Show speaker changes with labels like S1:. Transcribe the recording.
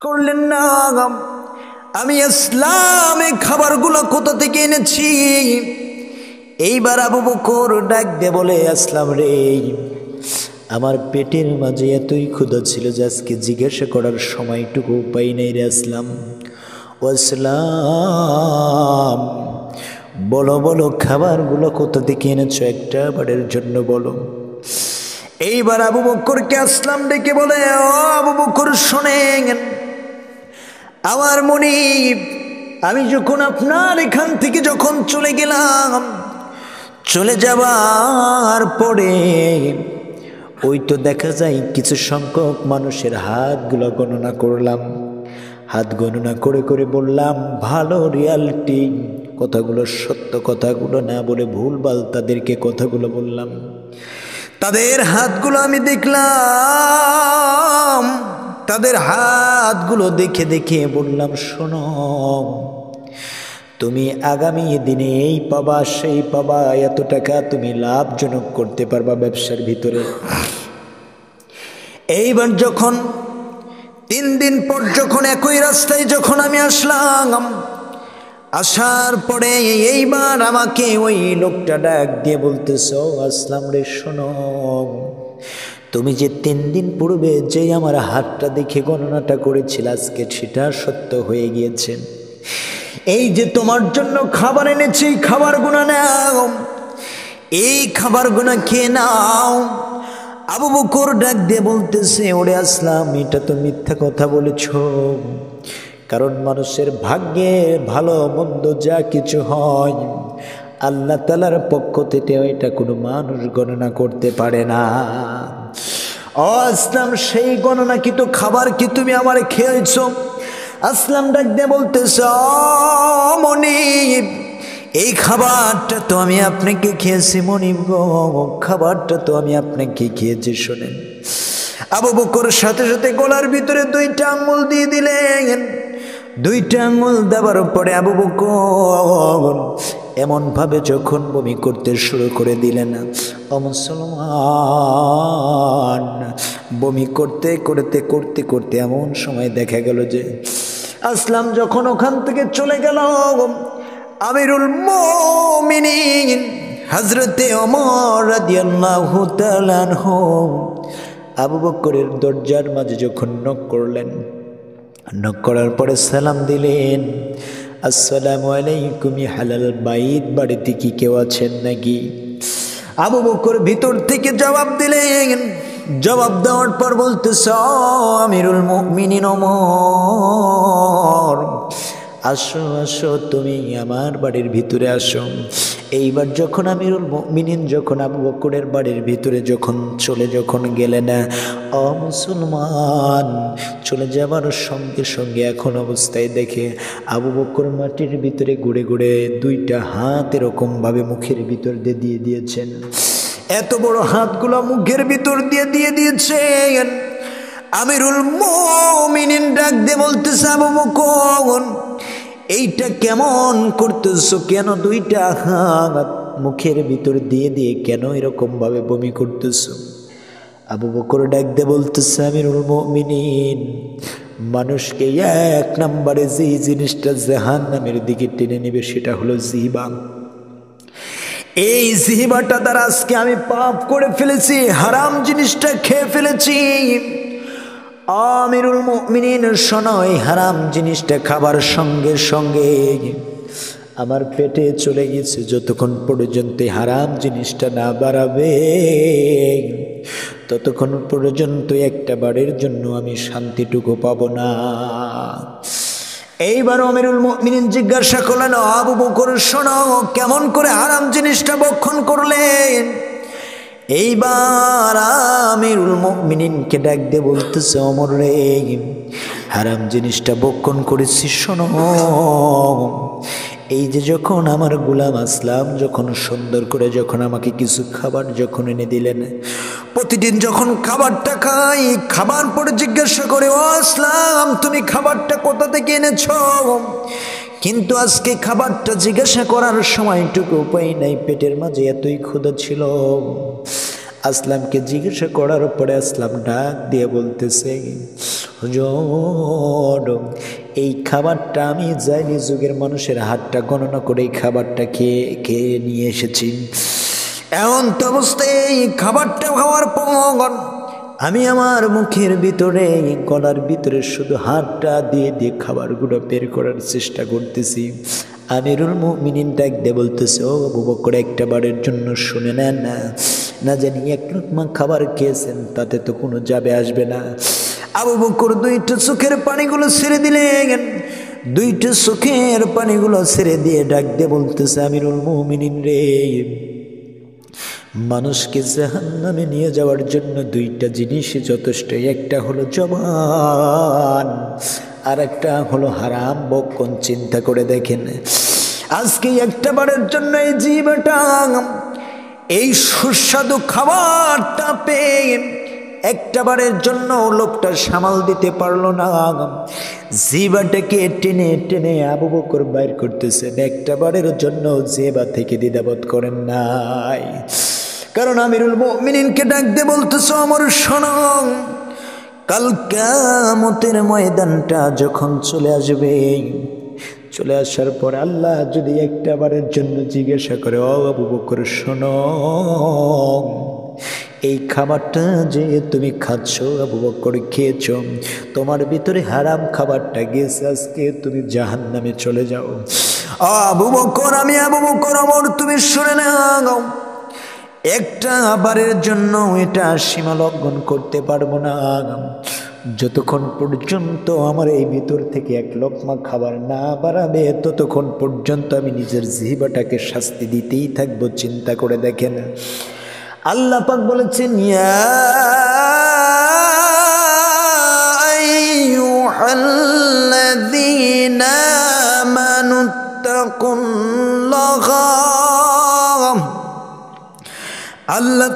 S1: করলেন না। আমি ইসলামে খাবারগুলো কোথা থেকে এনেছি? এইবার আবু বকর ডাক দিয়ে বলে, আসলাম রে, আমার পেটের মাঝে এতই ক্ষুধা ছিল যে আজকে জিজ্ঞাসা করার সময়টুকু পাই নাই রে আসলাম। ও আসলাম, বলো বলো খাবারগুলো কোথা থেকে এনেছো, একটা বারের জন্য বলো। এইবার আবু বকরকে আসলাম ডেকে বলে, ও আবু বকর শোনেন, আমার মনিব, আমি যখন আপনার এখান থেকে যখন চলে গেলাম, চলে যাবার পরে ওই তো দেখা যায় কিছু সংখ্যক মানুষের হাতগুলো গণনা করলাম। হাত গণনা করে করে বললাম ভালো রিয়ালিটি কথাগুলো, সত্য কথাগুলো না বলে ভুলভাল তাদেরকে কথাগুলো বললাম। তাদের হাতগুলো আমি দেখলাম, তাদের হাতগুলো দেখে দেখে বললাম, শোনো, তুমি আগামী দিনে এই পাবা সেই পাবা, এত টাকা তুমি লাভজনক করতে পারবা ব্যবসার ভিতরে। এইবার যখন 3 দিন পর যখন একই রাস্তায় যখন আমি আসলাম, আসার পরে এইবার আমাকে ওই লোকটা ডাক দিয়ে বলতেছে, আসলাম রে শোনো, তুমি যে 3 দিন পূর্বে যে আমার হাতটা দেখে গণনাটা করেছিল, আজকে সেটা সত্য হয়ে গিয়েছে। এই যে তোমার জন্য খাবার এনেছি, খাবার গুণা নাও, এই খাবার গুণা খেয়ে নাও। আবু বকর ডাক দিয়ে বলতেছে, ওরে আসলাম, এটা তো মিথ্যা কথা বলেছ, কারণ মানুষের ভাগ্যে ভালো মন্দ যা কিছু হয় আল্লাহ তাআলার পক্ষ থেকে এটা কোনো মানুষ গণনা করতে পারে না। ও আসলাম, সেই গণনা কি তো খাবার কি তুমি আমার খেয়েছ? আসলাম ডাক দিয়ে বলতেছ, মনিব, এই খাবারটা তো আমি আপনাকে খেয়েছি মনিব গো, খাবারটা তো আমি আপনাকে খেয়েছি। শোনেন, আবু বকর সাথে সাথে গলার ভিতরে 2টা আঙ্গুল দিয়ে দিলেন। 2টা আঙ্গুল দেওয়ার পরে আবু বকর এমন ভাবে যখন বমি করতে শুরু করে দিলেন, ও মুসলমান, বমি করতে করতে করতে করতে এমন সময় দেখা গেল যে আসলাম যখন ওখান থেকে চলে গেল, আমিরুল মুমিনিন হযরতে ওমর রাদিয়াল্লাহু তাআলা আনহু আবু বকরের দরজার মাঝে যখন নক করলেন, নক করার পরে সালাম দিলেন, আসসালামু আলাইকুম হালাল বাইত, বাড়িতে কি কেউ আছেন নাকি? আবু বকর ভিতর থেকে জবাব দিলেন। জবাব দেওয়ার পর বলতেছে, আমিরুল মুমিনিন ওমর, আসো আসো, তুমি আমার বাড়ির ভিতরে আসো। এইবার যখন আমিরুল মুমিনিন যখন আবু বকরের বাড়ির ভিতরে যখন গেলেন, ও মুসলমান, চলে যাবার সঙ্গে সঙ্গে এখন অবস্থায় দেখে আবু বকর মাটির ভিতরে ঘুরে ঘুরে 2টা হাত এরকম ভাবে মুখের ভিতর দিয়ে দিয়েছেন। এত বড় হাতগুলো মুখের ভিতর দিয়ে দিয়েছেন। আমিরুল মুমিনিন ডাক দিয়ে বলতেছে, আবু বকর, এইটা কেমন করতেছো? কেন 2টা হাত মুখের ভিতর দিয়ে কেন এরকম ভাবে বমি করতেছো? আবু বকর ডাক দিয়ে বলতেছে, আমিরুল মুমিনিন, মানুষকে 1 নম্বরে যে জিনিসটা জাহান্নামের দিকে টেনে নেবে সেটা হলো জিহ্বা। এই জিহ্বাটা দ্বারা আজকে আমি পাপ করে ফেলেছি, হারাম জিনিসটা খেয়ে ফেলেছি। আমিরুল মুমিনিন শোনো, এই হারাম জিনিসটা খাবার সঙ্গে সঙ্গে আমার পেটে চলে গেছে। যতক্ষণ পর্যন্ত হারাম জিনিসটা না বাড়াবে ততক্ষণ পর্যন্ত একটা বারের জন্য আমি শান্তিটুকু পাবো না। এইবার আমিরুল মুমিনিন জিজ্ঞাসা করলেন, আবু বকর শোনো, কেমন করে হারাম জিনিসটা ভক্ষণ করলেন? এইবার আমিরুল মুমিনিনকে ডাক দিয়ে বলতেছে, ওমর রে, হারাম জিনিসটা ভক্ষণ করেছি শোনো। এই যে যখন আমার গোলাম আসলাম যখন সুন্দর করে যখন আমাকে কিছু খাবার যখন এনে দিলেন, প্রতিদিন যখন খাবারটা খাই, খাবার পরে জিজ্ঞাসা করে, ও আসলাম, তুমি খাবারটা কোথা থেকে এনেছো? কিন্তু আজকে খাবারটা জিজ্ঞাসা করার সময়টুকু উপায় নাই, পেটের মাঝে এতই ক্ষুধা ছিল। আসলামকে জিজ্ঞাসা করার পরে আসলাম ডাক দিয়ে বলতেছে, হুজুর, এই খাবারটা আমি জাইলি যুগের মানুষের হাতটা গণনা করে এই খাবারটা খেয়ে নিয়ে এসেছি। এমন তো অবস্থায় এই খাবারটা খাওয়ার পর আমি আমার মুখের ভিতরে গলার ভিতরে শুধু হাতটা দিয়ে দিয়ে খাবারগুলো বের করার চেষ্টা করতেছি। আমিরুল মুমিনিন ডাক দিয়ে বলতেছে, ও আবু বকর, একটা বারের জন্য শুনে নেন না, না জানি এক লোকমা খাবার খেয়েছেন তাতে তো কোনো যাবে আসবে না। আবু বকর দুইটা চোখের পানিগুলো ছেড়ে দিলেন, দুইটা চোখের পানিগুলো ছেড়ে দিয়ে ডাক দিয়ে বলতেছে, আমিরুল মুমিনিন রে, মানুষকে জাহান্নামে নিয়ে যাওয়ার জন্য দুইটা জিনিসই যথেষ্ট। একটা হলো জবান, আর একটা হলো হারাম বক্ষণ। চিন্তা করে দেখেন, আজকে একটা বারের জন্য এই জীবটা এই সুস্বাদু খাবারটা পেয়ে একটা বারের জন্য লোকটা সামাল দিতে পারলো না। জিবাটাকে টেনে টেনে আবু বকর বাইর করতেছেন। একটা বারের জন্য জিবা থেকে দ্বিধাবোধ করেন নাই, কারণ আমিরুল মুমিনিনকে ডাক দিয়ে বলতেছো, আমার শোনো, কাল কিয়ামতের ময়দানটা যখন চলে আসবে, চলে আসার পরে আল্লাহ যদি একটা বারের জন্য জিজ্ঞাসা করে, ও আবু বকর শোনো, এই খাবারটা যে তুমি খাচ্ছ আবু বকর, খেয়েছ, তোমার ভিতরে হারাম খাবারটা গেছে, আজকে তুমি জাহান্নামে চলে যাও। আবু বকর, আমি আবু বকর ওমর, তুমি শুনে নাও, একটা বারের জন্য এটা সীমা লঙ্ঘন করতে পারবো না। যতক্ষণ পর্যন্ত আমার এই ভিতর থেকে এক লোকমা খাবার না বাড়াবে, ততক্ষণ পর্যন্ত আমি নিজের জিহ্বাটাকে শাস্তি দিতেই থাকবো। চিন্তা করে দেখেন, আল্লাহ পাক বলেছেন, ইয়া আইয়ুহাল্লাযীনা আমানুত্তাকুল্লাহ, আল্লাহ